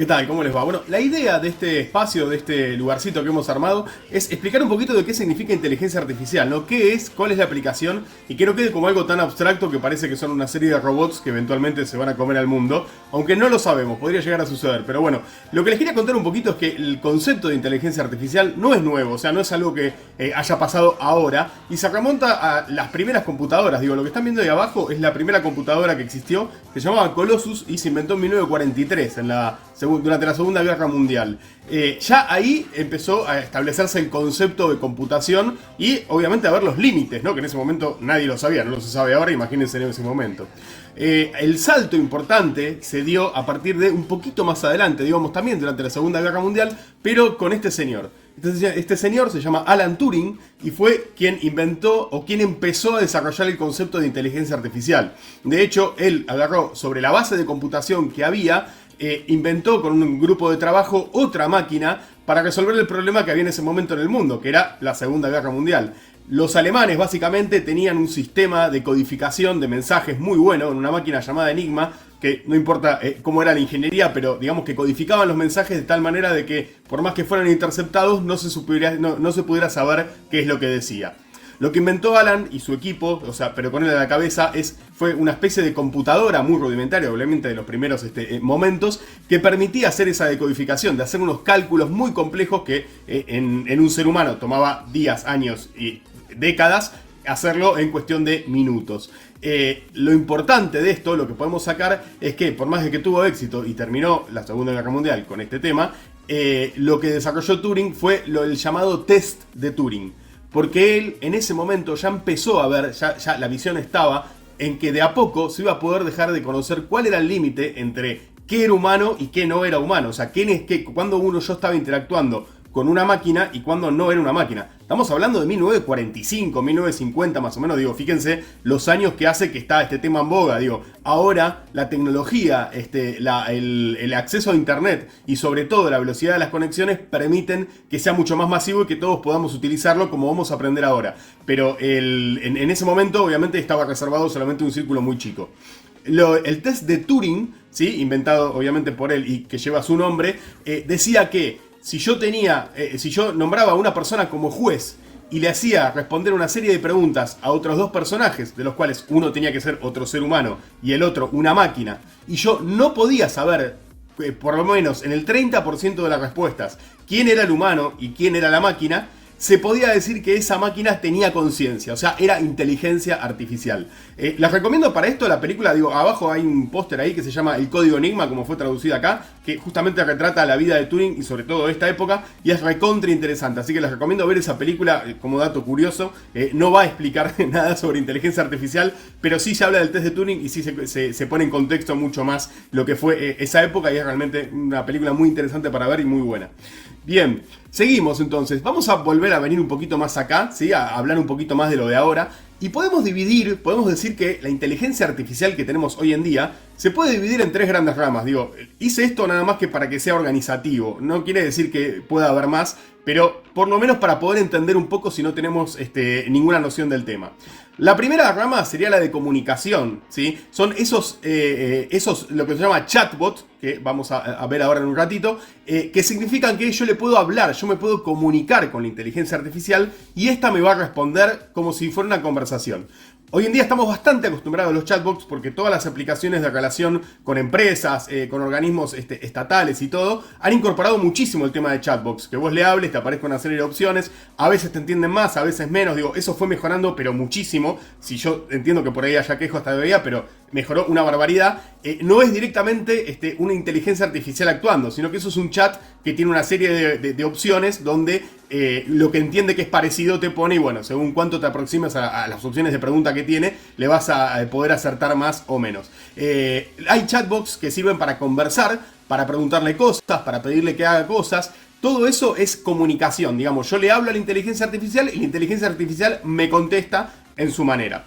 ¿Qué tal? ¿Cómo les va? Bueno, la idea de este espacio, de este lugarcito que hemos armado, es explicar un poquito de qué significa inteligencia artificial, ¿no? ¿Qué es? ¿Cuál es la aplicación? Y que no quede como algo tan abstracto que parece que son una serie de robots que eventualmente se van a comer al mundo, aunque no lo sabemos, podría llegar a suceder. Pero bueno, lo que les quería contar un poquito es que el concepto de inteligencia artificial no es nuevo, o sea, no es algo que haya pasado ahora, y se remonta a las primeras computadoras. Digo, lo que están viendo ahí abajo es la primera computadora que existió, que se llamaba Colossus y se inventó en 1943, durante la Segunda Guerra Mundial. Ya ahí empezó a establecerse el concepto de computación y obviamente a ver los límites, ¿no? Que en ese momento nadie lo sabía, no lo se sabe ahora, imagínense en ese momento. El salto importante se dio a partir de un poquito más adelante, digamos también durante la Segunda Guerra Mundial, pero con este señor. Este señor se llama Alan Turing y fue quien inventó o quien empezó a desarrollar el concepto de inteligencia artificial. De hecho, él agarró sobre la base de computación que había, inventó con un grupo de trabajo otra máquina para resolver el problema que había en ese momento en el mundo, que era la Segunda Guerra Mundial. Los alemanes básicamente tenían un sistema de codificación de mensajes muy bueno en una máquina llamada Enigma, que no importa cómo era la ingeniería, pero digamos que codificaban los mensajes de tal manera de que por más que fueran interceptados no se pudiera saber qué es lo que decía. Lo que inventó Alan y su equipo, o sea, pero con él a la cabeza, fue una especie de computadora muy rudimentaria, obviamente de los primeros momentos, que permitía hacer esa decodificación, de hacer unos cálculos muy complejos que en un ser humano tomaba días, años y décadas, hacerlo en cuestión de minutos. Lo importante de esto, lo que podemos sacar, es que por más de que tuvo éxito y terminó la Segunda Guerra Mundial con este tema, lo que desarrolló Turing fue el llamado test de Turing. Porque él en ese momento ya empezó a ver, ya la visión estaba en que de a poco se iba a poder dejar de conocer cuál era el límite entre qué era humano y qué no era humano. O sea, cuando yo estaba interactuando con una máquina y cuando no era una máquina. Estamos hablando de 1945, 1950 más o menos, digo, fíjense los años que hace que está este tema en boga, digo, ahora la tecnología, el acceso a internet y sobre todo la velocidad de las conexiones permiten que sea mucho más masivo y que todos podamos utilizarlo como vamos a aprender ahora. Pero en ese momento obviamente estaba reservado solamente un círculo muy chico. El test de Turing, ¿sí? Inventado obviamente por él y que lleva su nombre, decía que si yo nombraba a una persona como juez y le hacía responder una serie de preguntas a otros dos personajes, de los cuales uno tenía que ser otro ser humano y el otro una máquina, y yo no podía saber, por lo menos en el 30% de las respuestas, quién era el humano y quién era la máquina, se podía decir que esa máquina tenía conciencia, o sea, era inteligencia artificial. Les recomiendo para esto la película, digo, abajo hay un póster ahí que se llama El Código Enigma, como fue traducida acá, que justamente retrata la vida de Turing y sobre todo esta época, y es recontra interesante, así que les recomiendo ver esa película como dato curioso. No va a explicar nada sobre inteligencia artificial, pero sí se habla del test de Turing y sí se pone en contexto mucho más lo que fue esa época, y es realmente una película muy interesante para ver y muy buena. Bien, seguimos entonces, vamos a volver a venir un poquito más acá, ¿sí? A hablar un poquito más de lo de ahora. Y podemos decir que la inteligencia artificial que tenemos hoy en día se puede dividir en tres grandes ramas. Digo, hice esto nada más que para que sea organizativo. No quiere decir que pueda haber más, pero por lo menos para poder entender un poco si no tenemos ninguna noción del tema. La primera rama sería la de comunicación, ¿sí? Son esos lo que se llama chatbot, que vamos a ver ahora en un ratito, que significan que yo le puedo hablar, yo me puedo comunicar con la inteligencia artificial y esta me va a responder como si fuera una conversación. Hoy en día estamos bastante acostumbrados a los chatbots porque todas las aplicaciones de relación con empresas, con organismos estatales y todo, han incorporado muchísimo el tema de chatbots. Que vos le hables, te aparezca una serie de opciones, a veces te entienden más, a veces menos. Digo, eso fue mejorando, pero muchísimo. Si yo entiendo que por ahí haya quejo hasta todavía, pero mejoró una barbaridad. No es directamente una inteligencia artificial actuando, sino que eso es un chat que tiene una serie de opciones donde lo que entiende que es parecido te pone, y bueno, según cuánto te aproximas a las opciones de pregunta que tiene, le vas a poder acertar más o menos. Hay chatbots que sirven para conversar, para preguntarle cosas, para pedirle que haga cosas. Todo eso es comunicación, digamos, yo le hablo a la inteligencia artificial y la inteligencia artificial me contesta en su manera.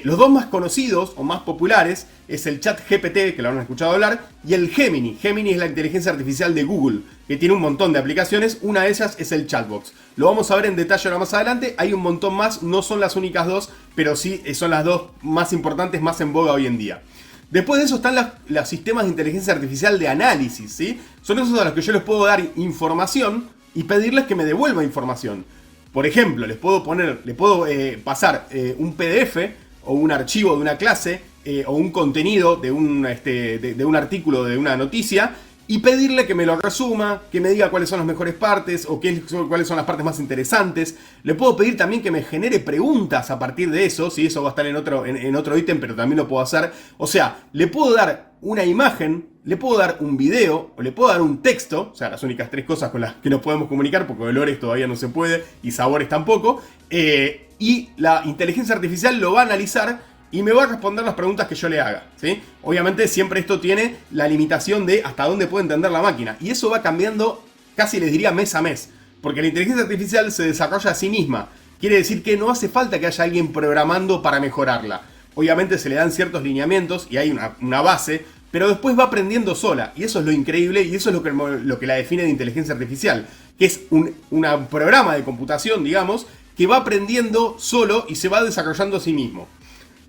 Los dos más conocidos o más populares es el ChatGPT, que lo han escuchado hablar, y el Gemini. Gemini es la inteligencia artificial de Google, que tiene un montón de aplicaciones. Una de ellas es el Chatbox. Lo vamos a ver en detalle ahora más adelante. Hay un montón más, no son las únicas dos, pero sí son las dos más importantes, más en boga hoy en día. Después de eso están los sistemas de inteligencia artificial de análisis, ¿sí? son esos a los que yo les puedo dar información y pedirles que me devuelva información. Por ejemplo, le puedo pasar un PDF o un archivo de una clase o un contenido de un artículo, de una noticia, y pedirle que me lo resuma, que me diga cuáles son las mejores partes o cuáles son las partes más interesantes. Le puedo pedir también que me genere preguntas a partir de eso, si eso va a estar en otro ítem, pero también lo puedo hacer. O sea, le puedo dar una imagen, le puedo dar un video o le puedo dar un texto, o sea, las únicas 3 cosas con las que nos podemos comunicar, porque olores todavía no se puede y sabores tampoco. Y la inteligencia artificial lo va a analizar y me va a responder las preguntas que yo le haga, ¿sí? Obviamente siempre esto tiene la limitación de hasta dónde puede entender la máquina. Y eso va cambiando, casi les diría mes a mes. Porque la inteligencia artificial se desarrolla a sí misma. Quiere decir que no hace falta que haya alguien programando para mejorarla. Obviamente se le dan ciertos lineamientos y hay una base, pero después va aprendiendo sola. Y eso es lo increíble y eso es lo que la define de inteligencia artificial. Que es un programa de computación, digamos, que va aprendiendo solo y se va desarrollando a sí mismo.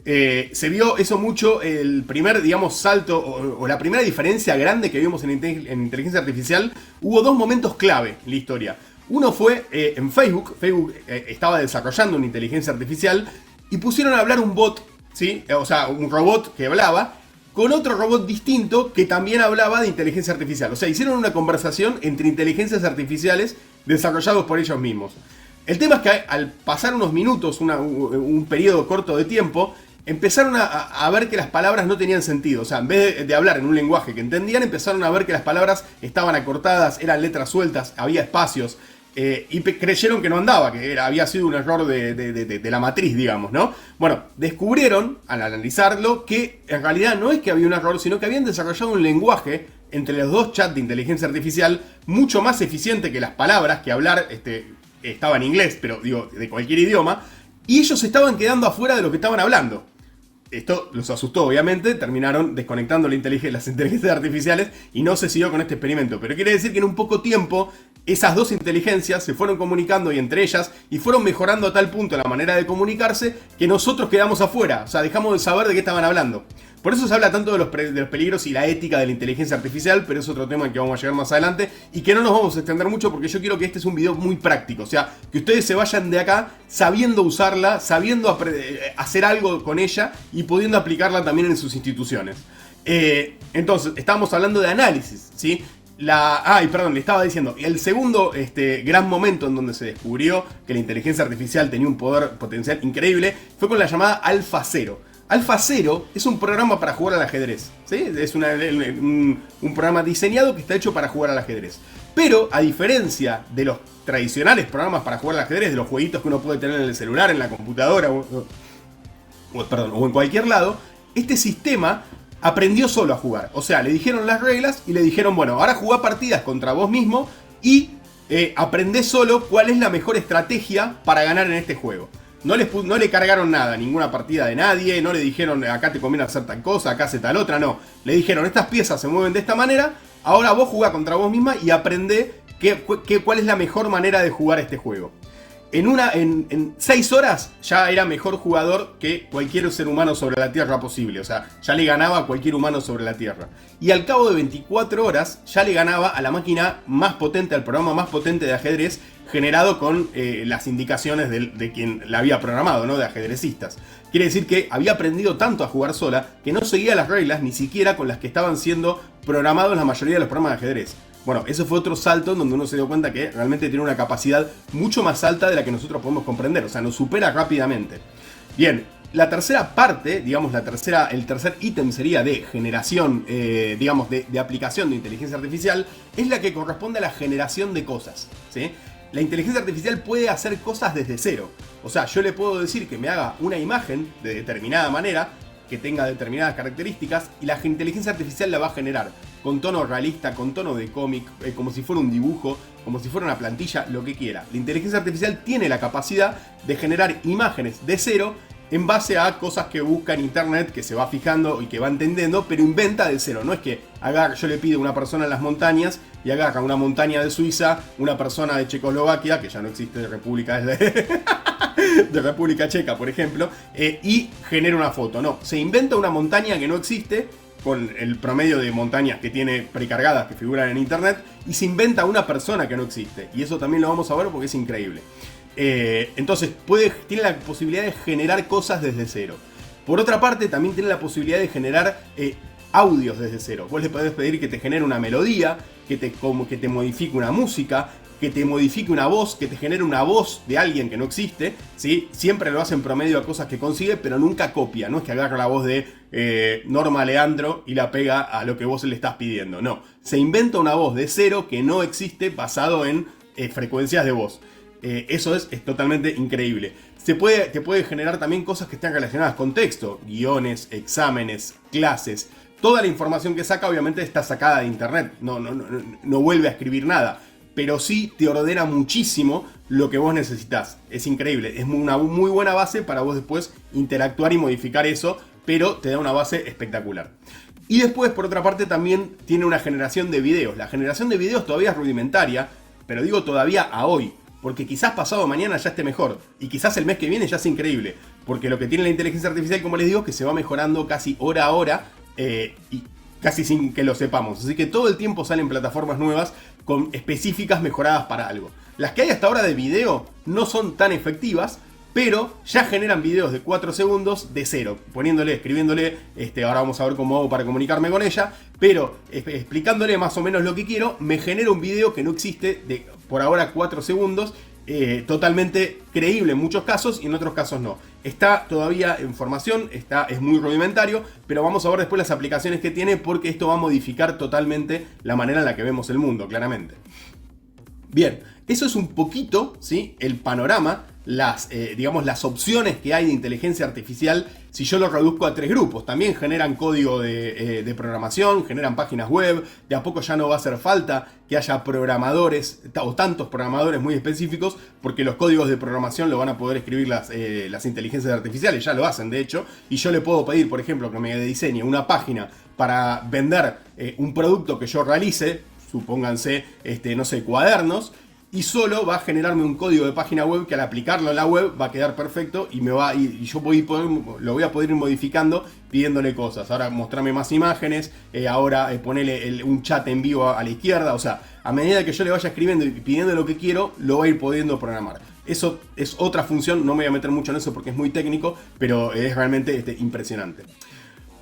Se vio eso mucho, el primer, digamos, salto o la primera diferencia grande que vimos en inteligencia artificial. Hubo 2 momentos clave en la historia. Uno fue en Facebook. Facebook estaba desarrollando una inteligencia artificial y pusieron a hablar un bot, ¿sí? O sea, un robot que hablaba con otro robot distinto que también hablaba de inteligencia artificial. O sea, hicieron una conversación entre inteligencias artificiales desarrollados por ellos mismos. El tema es que al pasar unos minutos, un periodo corto de tiempo, empezaron a ver que las palabras no tenían sentido. O sea, en vez de hablar en un lenguaje que entendían, empezaron a ver que las palabras estaban acortadas, eran letras sueltas, había espacios. Y creyeron que no andaba, que había sido un error de la matriz, digamos, ¿no? Bueno, descubrieron, al analizarlo, que en realidad no es que había un error, sino que habían desarrollado un lenguaje entre los 2 chats de inteligencia artificial mucho más eficiente que las palabras, que hablar estaba en inglés, pero digo, de cualquier idioma, y ellos estaban quedando afuera de lo que estaban hablando. Esto los asustó, obviamente, terminaron desconectando las inteligencias artificiales y no se siguió con este experimento. Pero quiere decir que en un poco tiempo esas 2 inteligencias se fueron comunicando y entre ellas y fueron mejorando a tal punto la manera de comunicarse que nosotros quedamos afuera. O sea, dejamos de saber de qué estaban hablando. Por eso se habla tanto de los peligros y la ética de la inteligencia artificial, pero es otro tema al que vamos a llegar más adelante y que no nos vamos a extender mucho porque yo quiero que este es un video muy práctico. O sea, que ustedes se vayan de acá sabiendo usarla, sabiendo hacer algo con ella y pudiendo aplicarla también en sus instituciones. Entonces, estábamos hablando de análisis, ¿sí? Le estaba diciendo, el segundo gran momento en donde se descubrió que la inteligencia artificial tenía un poder potencial increíble fue con la llamada AlphaZero. AlphaZero es un programa para jugar al ajedrez, ¿sí? Es un programa diseñado que está hecho para jugar al ajedrez. Pero, a diferencia de los tradicionales programas para jugar al ajedrez, de los jueguitos que uno puede tener en el celular, en la computadora o en cualquier lado, este sistema aprendió solo a jugar. O sea, le dijeron las reglas y le dijeron, bueno, ahora jugá partidas contra vos mismo y aprendé solo cuál es la mejor estrategia para ganar en este juego. No le cargaron nada, ninguna partida de nadie, no le dijeron acá te conviene hacer tal cosa, acá hace tal otra, no. Le dijeron estas piezas se mueven de esta manera, ahora vos jugá contra vos misma y aprendé cuál es la mejor manera de jugar este juego. En 6 horas ya era mejor jugador que cualquier ser humano sobre la Tierra posible. O sea, ya le ganaba a cualquier humano sobre la Tierra. Y al cabo de 24 horas ya le ganaba a la máquina más potente, al programa más potente de ajedrez generado con las indicaciones de quien la había programado, ¿no? De ajedrecistas. Quiere decir que había aprendido tanto a jugar sola que no seguía las reglas ni siquiera con las que estaban siendo programados la mayoría de los programas de ajedrez. Bueno, ese fue otro salto en donde uno se dio cuenta que realmente tiene una capacidad mucho más alta de la que nosotros podemos comprender. O sea, nos supera rápidamente. Bien, la tercera parte, digamos, el tercer ítem sería de generación, digamos, de aplicación de inteligencia artificial, es la que corresponde a la generación de cosas, ¿sí? La inteligencia artificial puede hacer cosas desde cero. O sea, yo le puedo decir que me haga una imagen de determinada manera, que tenga determinadas características, y la inteligencia artificial la va a generar con tono realista, con tono de cómic, como si fuera un dibujo, como si fuera una plantilla, lo que quiera. La inteligencia artificial tiene la capacidad de generar imágenes de cero en base a cosas que busca en internet, que se va fijando y que va entendiendo, pero inventa de cero. No es que yo le pido a una persona en las montañas y agarra una montaña de Suiza, una persona de Checoslovaquia, que ya no existe de República de República Checa, por ejemplo, y genera una foto. No, se inventa una montaña que no existe con el promedio de montañas que tiene precargadas que figuran en internet y se inventa una persona que no existe. Y eso también lo vamos a ver porque es increíble. Entonces tiene la posibilidad de generar cosas desde cero. Por otra parte, también tiene la posibilidad de generar audios desde cero. Vos le podés pedir que te genere una melodía, que te modifique una música, que te modifique una voz, que te genere una voz de alguien que no existe, ¿sí? Siempre lo hace en promedio a cosas que consigue, pero nunca copia. No es que agarra la voz de Norma Leandro y la pega a lo que vos le estás pidiendo. No, se inventa una voz de cero que no existe basado en frecuencias de voz. Eso es totalmente increíble. Te puede generar también cosas que están relacionadas con texto, guiones, exámenes, clases. Toda la información que saca obviamente está sacada de internet, no vuelve a escribir nada. Pero sí te ordena muchísimo lo que vos necesitas. Es increíble, es una muy buena base para vos después interactuar y modificar eso, pero te da una base espectacular. Y después, por otra parte, también tiene una generación de videos. La generación de videos todavía es rudimentaria, pero digo todavía a hoy, porque quizás pasado mañana ya esté mejor, y quizás el mes que viene ya sea increíble, porque lo que tiene la inteligencia artificial, como les digo, es que se va mejorando casi hora a hora, y casi sin que lo sepamos. Así que todo el tiempo salen plataformas nuevas con específicas mejoradas para algo. Las que hay hasta ahora de video no son tan efectivas, pero ya generan videos de 4 segundos de cero, escribiéndole, ahora vamos a ver cómo hago para comunicarme con ella, pero explicándole más o menos lo que quiero, me genera un video que no existe de por ahora 4 segundos, totalmente creíble en muchos casos y en otros casos no. Está todavía en formación, es muy rudimentario, pero vamos a ver después las aplicaciones que tiene porque esto va a modificar totalmente la manera en la que vemos el mundo, claramente. Bien, eso es un poquito, ¿sí?, el panorama, digamos, las opciones que hay de inteligencia artificial. Si yo lo reduzco a 3 grupos, también generan código de programación, generan páginas web. De a poco ya no va a hacer falta que haya programadores o tantos programadores muy específicos, porque los códigos de programación lo van a poder escribir las inteligencias artificiales, ya lo hacen de hecho. Y yo le puedo pedir, por ejemplo, que me diseñe una página para vender un producto que yo realice, supónganse, no sé, cuadernos, y solo va a generarme un código de página web que al aplicarlo en la web va a quedar perfecto y yo lo voy a poder ir modificando pidiéndole cosas. Ahora mostrarme más imágenes, ahora ponerle un chat en vivo a la izquierda. O sea, a medida que yo le vaya escribiendo y pidiendo lo que quiero, lo va a ir pudiendo programar. Eso es otra función, no me voy a meter mucho en eso porque es muy técnico, pero es realmente impresionante.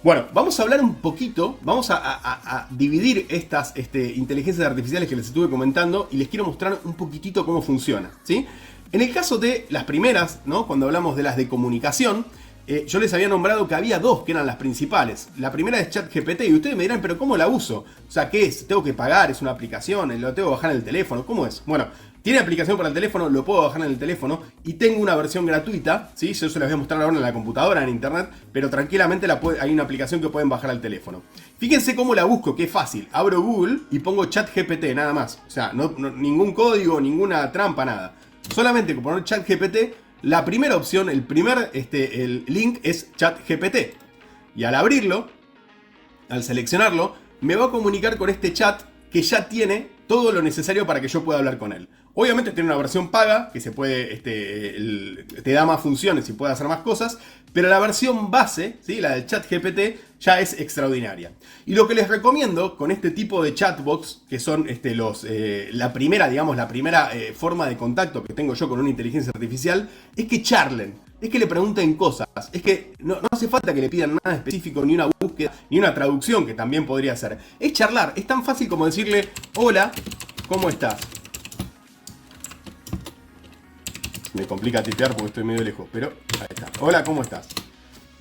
Bueno, vamos a hablar un poquito, vamos a dividir estas inteligencias artificiales que les estuve comentando y les quiero mostrar un poquitito cómo funciona, ¿sí? En el caso de las primeras, ¿no?, cuando hablamos de las de comunicación, yo les había nombrado que había 2 que eran las principales. La primera es ChatGPT y ustedes me dirán, pero ¿cómo la uso? O sea, ¿qué es? ¿Tengo que pagar? ¿Es una aplicación? ¿Lo tengo que bajar en el teléfono? ¿Cómo es? Bueno, tiene aplicación para el teléfono, lo puedo bajar en el teléfono y tengo una versión gratuita, ¿sí? Yo se las voy a mostrar ahora en la computadora, en internet, pero tranquilamente hay una aplicación que pueden bajar al teléfono. Fíjense cómo la busco, que es fácil. Abro Google y pongo ChatGPT, nada más. O sea, ningún código, ninguna trampa, nada. Solamente con poner ChatGPT, la primera opción, el link es ChatGPT. Y al abrirlo, al seleccionarlo, me va a comunicar con este chat que ya tiene todo lo necesario para que yo pueda hablar con él. Obviamente tiene una versión paga, que se puede, te da más funciones y puede hacer más cosas, pero la versión base, ¿sí?, la del ChatGPT, ya es extraordinaria. Y lo que les recomiendo con este tipo de chatbots, que son la primera forma de contacto que tengo yo con una inteligencia artificial, es que charlen, es que le pregunten cosas, es que no hace falta que le pidan nada específico, ni una búsqueda, ni una traducción, que también podría ser. Es charlar, es tan fácil como decirle, hola, ¿cómo estás? Me complica tipear porque estoy medio lejos, pero ahí está. Hola, ¿cómo estás?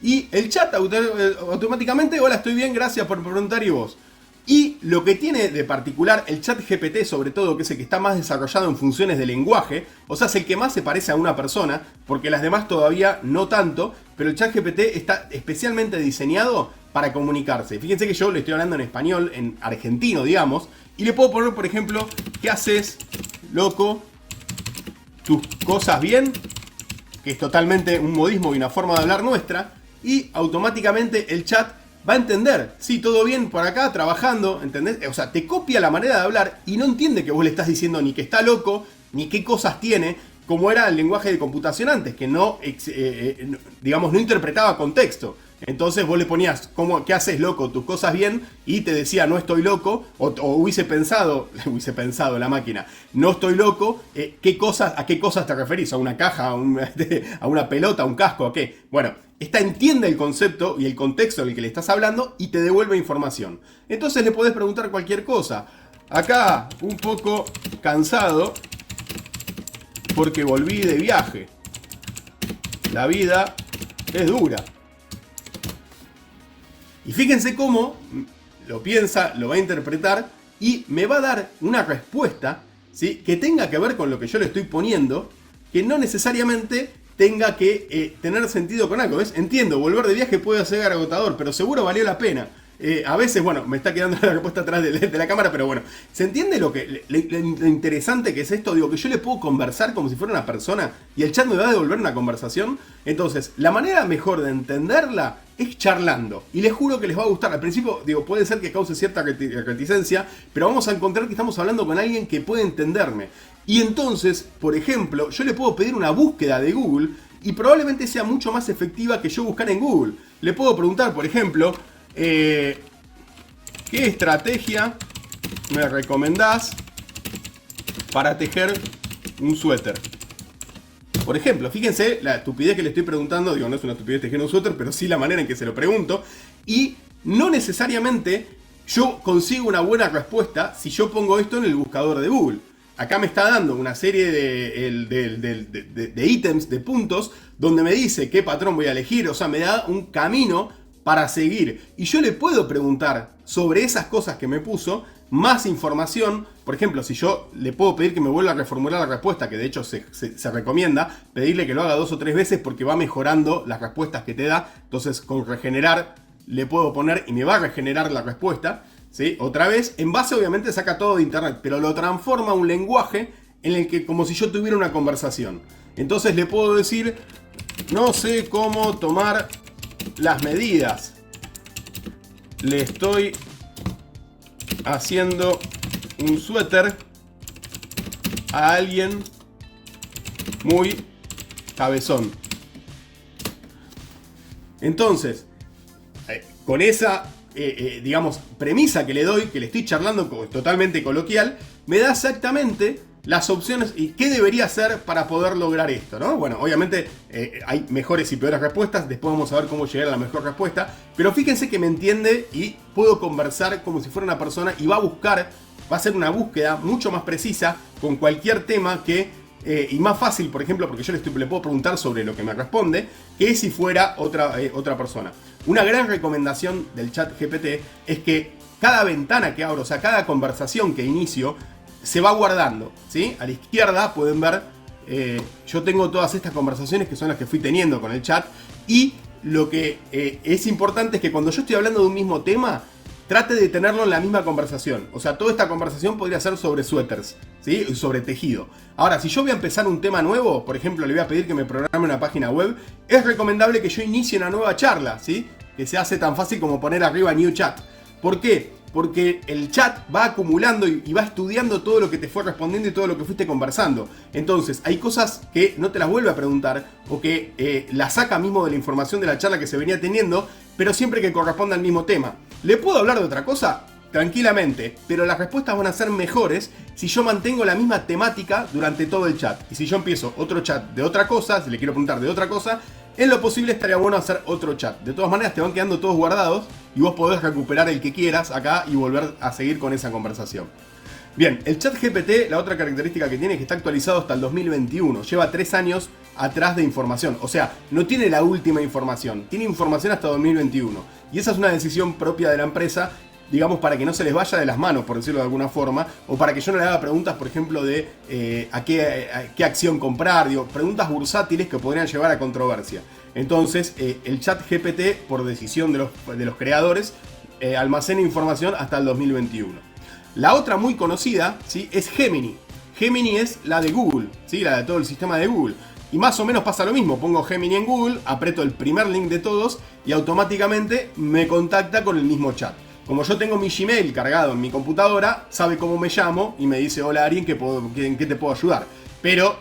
Y el chat automáticamente, hola, estoy bien, gracias por preguntar, ¿y vos? Y lo que tiene de particular el ChatGPT, sobre todo, que es el que está más desarrollado en funciones de lenguaje, o sea, es el que más se parece a una persona, porque las demás todavía no tanto, pero el ChatGPT está especialmente diseñado para comunicarse. Fíjense que yo le estoy hablando en español, en argentino, digamos, y le puedo poner, por ejemplo, ¿qué haces, loco? ¿Tus cosas bien? Que es totalmente un modismo y una forma de hablar nuestra, y automáticamente el chat va a entender, sí, todo bien por acá, trabajando, ¿entendés? O sea, te copia la manera de hablar y no entiende que vos le estás diciendo ni que está loco, ni qué cosas tiene, como era el lenguaje de computación antes, que no interpretaba contexto. Entonces vos le ponías, ¿qué haces, loco? Tus cosas bien, y te decía, no estoy loco, o hubiese pensado la máquina, no estoy loco, ¿a qué cosas te referís? ¿A una caja? ¿A una pelota? ¿A un casco? ¿A qué? Bueno, esta entiende el concepto y el contexto en el que le estás hablando y te devuelve información. Entonces le podés preguntar cualquier cosa. Acá, un poco cansado, porque volví de viaje. La vida es dura. Y fíjense cómo lo piensa, lo va a interpretar y me va a dar una respuesta, ¿sí?, que tenga que ver con lo que yo le estoy poniendo, que no necesariamente tenga que tener sentido con algo. ¿Ves? Entiendo, volver de viaje puede ser agotador, pero seguro valió la pena. A veces, bueno, me está quedando la respuesta atrás de la cámara, pero bueno, ¿se entiende lo interesante que es esto? Digo, que yo le puedo conversar como si fuera una persona y el chat me va a devolver una conversación. Entonces, la manera mejor de entenderla es charlando. Y les juro que les va a gustar. Al principio, digo, puede ser que cause cierta reticencia, pero vamos a encontrar que estamos hablando con alguien que puede entenderme. Y entonces, por ejemplo, yo le puedo pedir una búsqueda de Google y probablemente sea mucho más efectiva que yo buscar en Google. Le puedo preguntar, por ejemplo, ¿qué estrategia me recomendás para tejer un suéter? Por ejemplo, fíjense la estupidez que le estoy preguntando. Digo, no es una estupidez tejer un suéter, pero sí la manera en que se lo pregunto. Y no necesariamente yo consigo una buena respuesta si yo pongo esto en el buscador de Google. Acá me está dando una serie de ítems, de puntos, donde me dice qué patrón voy a elegir. O sea, me da un camino para seguir. Y yo le puedo preguntar sobre esas cosas que me puso más información. Por ejemplo, si yo le puedo pedir que me vuelva a reformular la respuesta, que de hecho se recomienda pedirle que lo haga 2 o 3 veces porque va mejorando las respuestas que te da. Entonces, con regenerar le puedo poner y me va a regenerar la respuesta, ¿sí? Otra vez, en base obviamente saca todo de internet, pero lo transforma a un lenguaje en el que, como si yo tuviera una conversación. Entonces le puedo decir, no sé cómo tomar las medidas. Le estoy haciendo un suéter a alguien muy cabezón. Entonces, con esa, digamos, premisa que le doy, que le estoy charlando totalmente coloquial, me da exactamente las opciones y qué debería hacer para poder lograr esto, ¿no? Bueno, obviamente hay mejores y peores respuestas, después vamos a ver cómo llegar a la mejor respuesta, pero fíjense que me entiende y puedo conversar como si fuera una persona y va a hacer una búsqueda mucho más precisa con cualquier tema y más fácil, por ejemplo, porque yo le puedo preguntar sobre lo que me responde, que si fuera otra persona. Una gran recomendación del chat GPT es que cada ventana que abro, o sea, cada conversación que inicio, se va guardando, ¿sí? A la izquierda pueden ver, yo tengo todas estas conversaciones que son las que fui teniendo con el chat, y lo que es importante es que cuando yo estoy hablando de un mismo tema, trate de tenerlo en la misma conversación. O sea, toda esta conversación podría ser sobre suéteres, ¿sí? Y sobre tejido. Ahora, si yo voy a empezar un tema nuevo, por ejemplo, le voy a pedir que me programe una página web, es recomendable que yo inicie una nueva charla, ¿sí? Que se hace tan fácil como poner arriba New Chat. ¿Por qué? Porque el chat va acumulando y va estudiando todo lo que te fue respondiendo y todo lo que fuiste conversando. Entonces, hay cosas que no te las vuelve a preguntar o que las saca mismo de la información de la charla que se venía teniendo, pero siempre que corresponda al mismo tema. ¿Le puedo hablar de otra cosa? Tranquilamente, pero las respuestas van a ser mejores si yo mantengo la misma temática durante todo el chat. Y si yo empiezo otro chat de otra cosa, si le quiero preguntar de otra cosa, en lo posible estaría bueno hacer otro chat. De todas maneras te van quedando todos guardados y vos podés recuperar el que quieras acá y volver a seguir con esa conversación. Bien, el chat GPT, la otra característica que tiene es que está actualizado hasta el 2021. Lleva 3 años atrás de información. O sea, no tiene la última información. Tiene información hasta 2021. Y esa es una decisión propia de la empresa, digamos, para que no se les vaya de las manos, por decirlo de alguna forma, o para que yo no le haga preguntas, por ejemplo, de a qué acción comprar, digo, preguntas bursátiles que podrían llevar a controversia. Entonces, el chat GPT, por decisión de los creadores, almacena información hasta el 2021. La otra muy conocida, ¿sí?, es Gemini. Gemini es la de Google, ¿sí?, la de todo el sistema de Google. Y más o menos pasa lo mismo, pongo Gemini en Google, aprieto el primer link de todos y automáticamente me contacta con el mismo chat. Como yo tengo mi Gmail cargado en mi computadora, sabe cómo me llamo y me dice, hola Ari, ¿en qué te puedo ayudar? Pero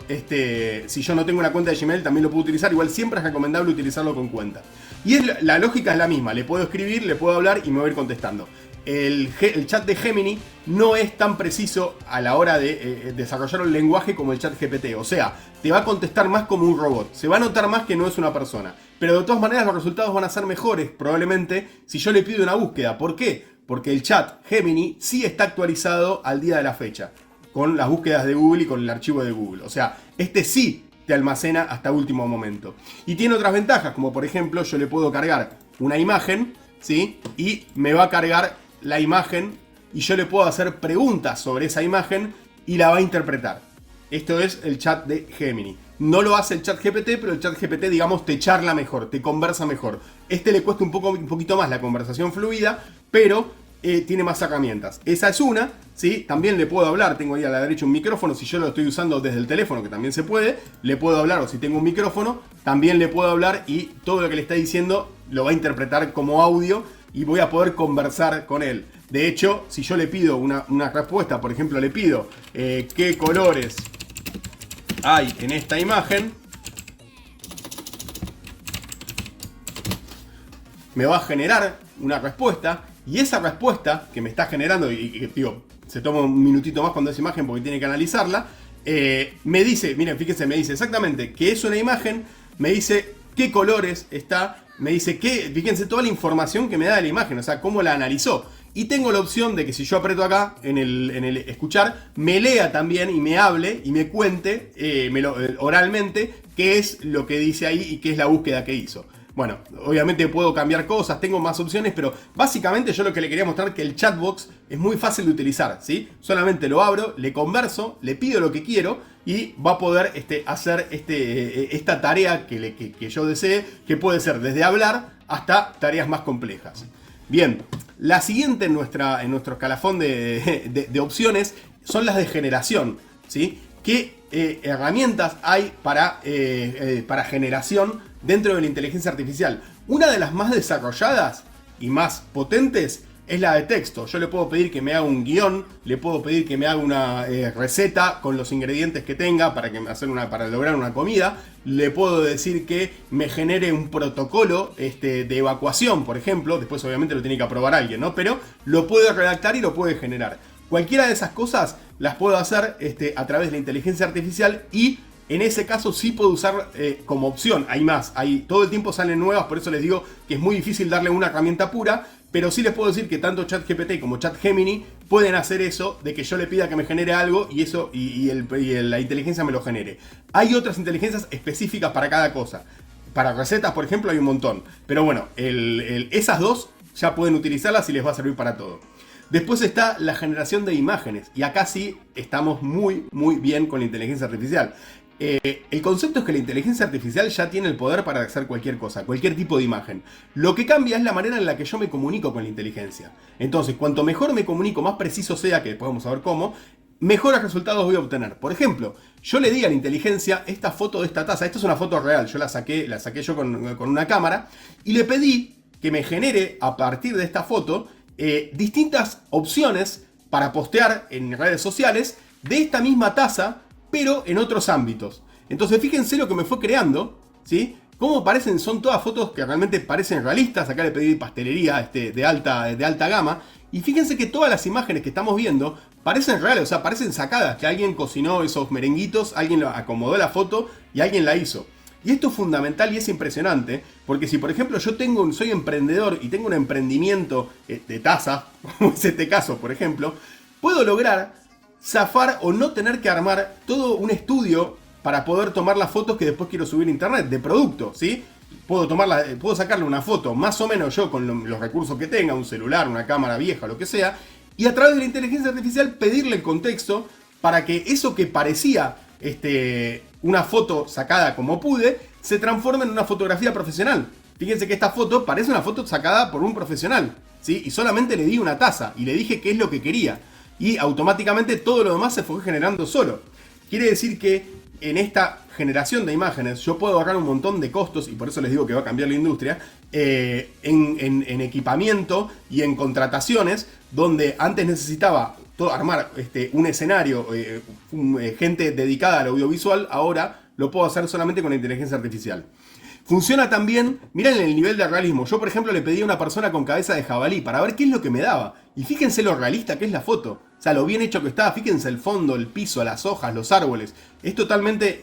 si yo no tengo una cuenta de Gmail también lo puedo utilizar, igual siempre es recomendable utilizarlo con cuenta. Y la lógica es la misma, le puedo escribir, le puedo hablar y me voy a ir contestando. El chat de Gemini no es tan preciso a la hora de desarrollar un lenguaje como el chat GPT. O sea, te va a contestar más como un robot. Se va a notar más que no es una persona. Pero de todas maneras los resultados van a ser mejores probablemente si yo le pido una búsqueda. ¿Por qué? Porque el chat Gemini sí está actualizado al día de la fecha, con las búsquedas de Google y con el archivo de Google. O sea, este sí te almacena hasta último momento. Y tiene otras ventajas, como por ejemplo yo le puedo cargar una imagen, ¿sí? Y me va a cargar la imagen y yo le puedo hacer preguntas sobre esa imagen y la va a interpretar. Esto es el chat de Gemini. No lo hace el chat GPT, pero el chat GPT, digamos, te charla mejor, te conversa mejor. Este le cuesta un poquito más la conversación fluida, pero tiene más herramientas. Esa es una, ¿sí? También le puedo hablar, tengo ahí a la derecha un micrófono, si yo lo estoy usando desde el teléfono, que también se puede, le puedo hablar, o si tengo un micrófono, también le puedo hablar y todo lo que le está diciendo lo va a interpretar como audio y voy a poder conversar con él. De hecho, si yo le pido una respuesta, por ejemplo, le pido qué colores hay en esta imagen, me va a generar una respuesta. Y esa respuesta que me está generando, y digo, se toma un minutito más cuando es imagen porque tiene que analizarla, me dice, miren, fíjense, me dice exactamente que es una imagen, me dice qué colores está, me dice fíjense toda la información que me da de la imagen, o sea, cómo la analizó. Y tengo la opción de que si yo aprieto acá en el escuchar, me lea también y me hable y me cuente oralmente qué es lo que dice ahí y qué es la búsqueda que hizo. Bueno, obviamente puedo cambiar cosas, tengo más opciones, pero básicamente yo lo que le quería mostrar es que el chatbox es muy fácil de utilizar, ¿sí? Solamente lo abro, le converso, le pido lo que quiero y va a poder hacer esta tarea que yo desee, que puede ser desde hablar hasta tareas más complejas. Bien, la siguiente en nuestro escalafón de opciones son las de generación, ¿sí? ¿Qué herramientas hay para generación dentro de la inteligencia artificial? Una de las más desarrolladas y más potentes es la de texto. Yo le puedo pedir que me haga un guión, le puedo pedir que me haga una receta con los ingredientes que tenga para lograr una comida. Le puedo decir que me genere un protocolo de evacuación, por ejemplo. Después obviamente lo tiene que aprobar alguien, ¿no? Pero lo puede redactar y lo puede generar. Cualquiera de esas cosas las puedo hacer a través de la inteligencia artificial y en ese caso sí puedo usar como opción. Hay más, todo el tiempo salen nuevas, por eso les digo que es muy difícil darle una herramienta pura, pero sí les puedo decir que tanto ChatGPT como ChatGemini pueden hacer eso de que yo le pida que me genere algo y eso la inteligencia me lo genere. Hay otras inteligencias específicas para cada cosa. Para recetas, por ejemplo, hay un montón. Pero bueno, esas dos ya pueden utilizarlas y les va a servir para todo. Después está la generación de imágenes. Y acá sí estamos muy, muy bien con la inteligencia artificial. El concepto es que la inteligencia artificial ya tiene el poder para hacer cualquier cosa, cualquier tipo de imagen. Lo que cambia es la manera en la que yo me comunico con la inteligencia. Entonces, cuanto mejor me comunico, más preciso sea, que después vamos a ver cómo, mejores resultados voy a obtener. Por ejemplo, yo le di a la inteligencia esta foto de esta taza. Esta es una foto real, yo la saqué yo con una cámara y le pedí que me genere a partir de esta foto distintas opciones para postear en redes sociales de esta misma taza, pero en otros ámbitos. Entonces fíjense lo que me fue creando, ¿sí? Cómo parecen, son todas fotos que realmente parecen realistas. Acá le pedí pastelería de alta gama. Y fíjense que todas las imágenes que estamos viendo parecen reales, o sea, parecen sacadas, que alguien cocinó esos merenguitos, alguien acomodó la foto y alguien la hizo. Y esto es fundamental y es impresionante, porque si por ejemplo yo soy emprendedor y tengo un emprendimiento de tazas, como es este caso por ejemplo, puedo lograr zafar o no tener que armar todo un estudio para poder tomar las fotos que después quiero subir a internet de producto, ¿sí? Puedo sacarle una foto más o menos yo con los recursos que tenga, un celular, una cámara vieja, lo que sea, y a través de la inteligencia artificial pedirle el contexto para que eso que parecía una foto sacada como pude, se transforme en una fotografía profesional. Fíjense que esta foto parece una foto sacada por un profesional, ¿sí? Y solamente le di una taza y le dije qué es lo que quería. Y automáticamente todo lo demás se fue generando solo. Quiere decir que en esta generación de imágenes yo puedo ahorrar un montón de costos, y por eso les digo que va a cambiar la industria, en equipamiento y en contrataciones, donde antes necesitaba armar un escenario, gente dedicada al audiovisual, ahora lo puedo hacer solamente con la inteligencia artificial. Funciona también, miren el nivel de realismo. Yo, por ejemplo, le pedí a una persona con cabeza de jabalí para ver qué es lo que me daba. Y fíjense lo realista que es la foto. O sea, lo bien hecho que está. Fíjense el fondo, el piso, las hojas, los árboles. Es totalmente,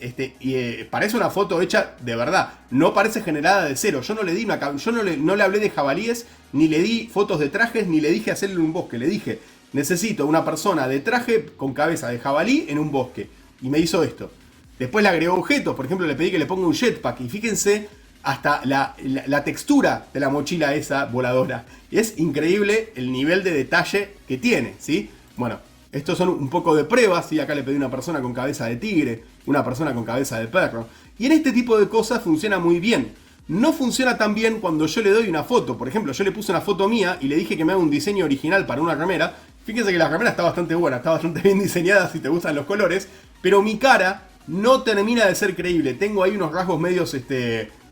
parece una foto hecha de verdad. No parece generada de cero. Yo no le di no le hablé de jabalíes, ni le di fotos de trajes, ni le dije hacerle un bosque. Le dije, necesito una persona de traje con cabeza de jabalí en un bosque. Y me hizo esto. Después le agregó objetos, por ejemplo le pedí que le ponga un jetpack y fíjense hasta la textura de la mochila esa voladora. Y es increíble el nivel de detalle que tiene, ¿sí? Bueno, estos son un poco de pruebas, ¿sí? Acá le pedí una persona con cabeza de tigre, una persona con cabeza de perro. Y en este tipo de cosas funciona muy bien. No funciona tan bien cuando yo le doy una foto. Por ejemplo, yo le puse una foto mía y le dije que me haga un diseño original para una remera. Fíjense que la remera está bastante buena, está bastante bien diseñada si te gustan los colores. Pero mi cara no termina de ser creíble. Tengo ahí unos rasgos medios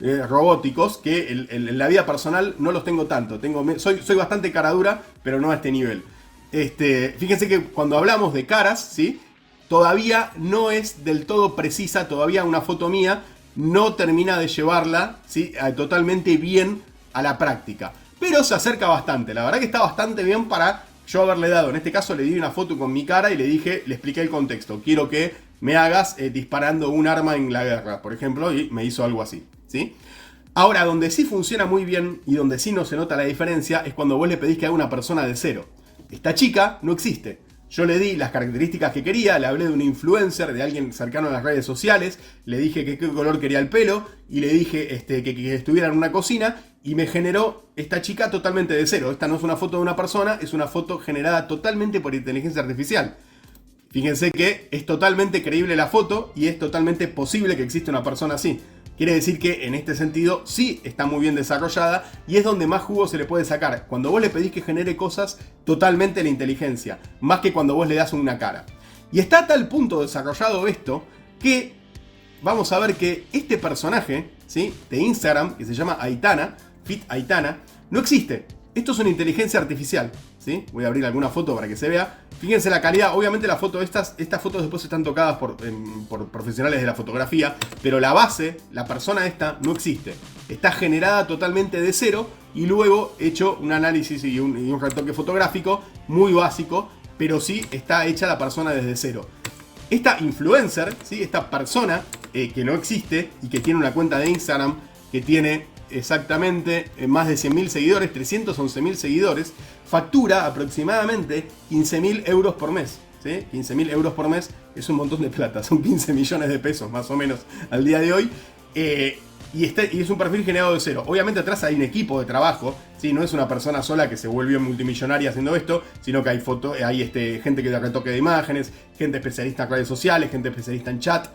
robóticos que en la vida personal no los tengo tanto. Soy bastante cara dura, pero no a este nivel. Fíjense que cuando hablamos de caras, ¿sí? Todavía no es del todo precisa. Todavía una foto mía no termina de llevarla, ¿sí? Totalmente bien a la práctica. Pero se acerca bastante. La verdad que está bastante bien para yo haberle dado. En este caso le di una foto con mi cara y le expliqué el contexto. Quiero que me hagas disparando un arma en la guerra, por ejemplo, y me hizo algo así, ¿sí? Ahora, donde sí funciona muy bien y donde sí no se nota la diferencia es cuando vos le pedís que haga una persona de cero. Esta chica no existe. Yo le di las características que quería, le hablé de un influencer, de alguien cercano a las redes sociales, le dije que qué color quería el pelo y le dije que estuviera en una cocina y me generó esta chica totalmente de cero. Esta no es una foto de una persona, es una foto generada totalmente por inteligencia artificial. Fíjense que es totalmente creíble la foto y es totalmente posible que exista una persona así. Quiere decir que en este sentido sí está muy bien desarrollada y es donde más jugo se le puede sacar. Cuando vos le pedís que genere cosas totalmente la inteligencia, más que cuando vos le das una cara. Y está a tal punto desarrollado esto que vamos a ver que este personaje, ¿sí? De Instagram, que se llama Aitana, Fit Aitana, no existe. Esto es una inteligencia artificial, ¿sí? Voy a abrir alguna foto para que se vea. Fíjense la calidad, obviamente la foto estas fotos después están tocadas por profesionales de la fotografía, pero la base, la persona esta, no existe. Está generada totalmente de cero y luego hecho un análisis y un retoque fotográfico muy básico, pero sí está hecha la persona desde cero. Esta influencer, ¿sí? Esta persona que no existe y que tiene una cuenta de Instagram que tiene exactamente más de 100.000 seguidores, 311.000 seguidores, factura aproximadamente 15.000 euros por mes, ¿sí? 15.000 euros por mes es un montón de plata, son 15 millones de pesos más o menos al día de hoy. Y es un perfil generado de cero. Obviamente atrás hay un equipo de trabajo, ¿sí? No es una persona sola que se volvió multimillonaria haciendo esto, sino que hay gente que da retoque de imágenes, gente especialista en redes sociales, gente especialista en chat,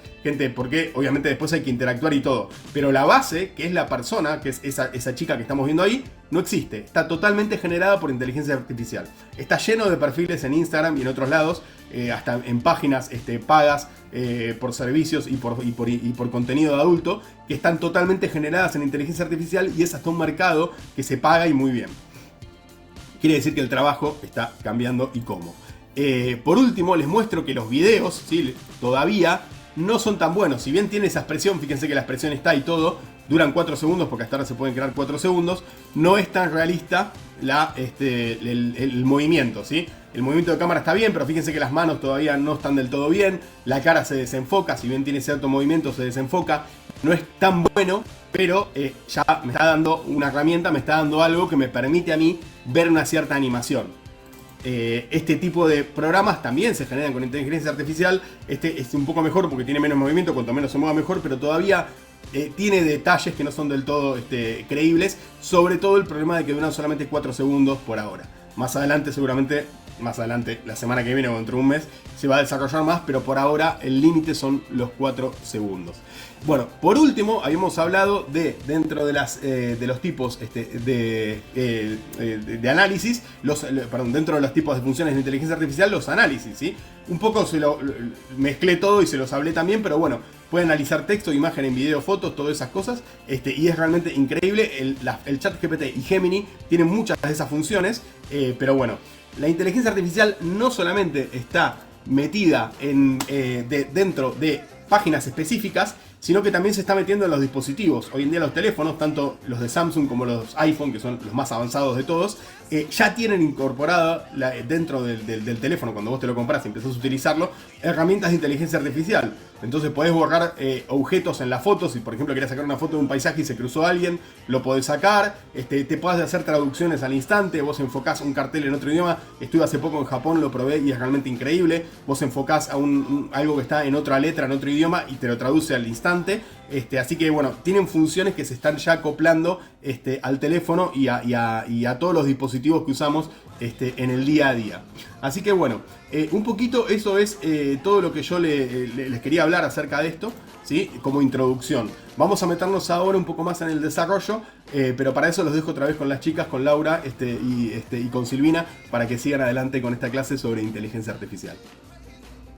porque obviamente después hay que interactuar y todo. Pero la base, que es la persona, que es esa chica que estamos viendo ahí, no existe. Está totalmente generada por inteligencia artificial. Está lleno de perfiles en Instagram y en otros lados, hasta en páginas pagas por servicios y por contenido de adulto, que están totalmente generadas en inteligencia artificial y es hasta un mercado que se paga y muy bien. Quiere decir que el trabajo está cambiando y cómo. Por último, les muestro que los videos, ¿sí? Todavía no son tan buenos. Si bien tiene esa expresión, fíjense que la expresión está y todo, duran 4 segundos porque hasta ahora se pueden crear 4 segundos, no es tan realista el movimiento, ¿sí? El movimiento de cámara está bien, pero fíjense que las manos todavía no están del todo bien, la cara se desenfoca, si bien tiene cierto movimiento se desenfoca, no es tan bueno, pero ya me está dando una herramienta, me está dando algo que me permite a mí ver una cierta animación. Este tipo de programas también se generan con inteligencia artificial. Este es un poco mejor porque tiene menos movimiento, cuanto menos se mueva mejor, pero todavía tiene detalles que no son del todo creíbles, sobre todo el problema de que duran solamente 4 segundos por ahora. Más adelante, seguramente, la semana que viene o dentro de un mes, se va a desarrollar más, pero por ahora el límite son los 4 segundos. Bueno, por último, habíamos hablado dentro de los tipos de análisis, dentro de los tipos de funciones de inteligencia artificial, los análisis, ¿sí? Un poco mezclé todo y se los hablé también, pero bueno, puede analizar texto, imagen en video, fotos, todas esas cosas, y es realmente increíble. El ChatGPT y Gemini tienen muchas de esas funciones, pero bueno, la inteligencia artificial no solamente está metida dentro de páginas específicas, sino que también se está metiendo en los dispositivos. Hoy en día los teléfonos, tanto los de Samsung como los iPhone, que son los más avanzados de todos, ya tienen incorporada dentro del teléfono, cuando vos te lo compras y empezás a utilizarlo, herramientas de inteligencia artificial. Entonces podés borrar objetos en las fotos. Si por ejemplo querés sacar una foto de un paisaje y se cruzó alguien, lo podés sacar. Te podés hacer traducciones al instante. Vos enfocás un cartel en otro idioma. Estuve hace poco en Japón, lo probé y es realmente increíble. Vos enfocás a algo que está en otra letra, en otro idioma, y te lo traduce al instante. Así que bueno, tienen funciones que se están ya acoplando al teléfono y a todos los dispositivos que usamos en el día a día. Así que bueno, un poquito eso es todo lo que yo les quería hablar acerca de esto, ¿sí? Como introducción. Vamos a meternos ahora un poco más en el desarrollo, pero para eso los dejo otra vez con las chicas, con Laura y con Silvina, para que sigan adelante con esta clase sobre inteligencia artificial.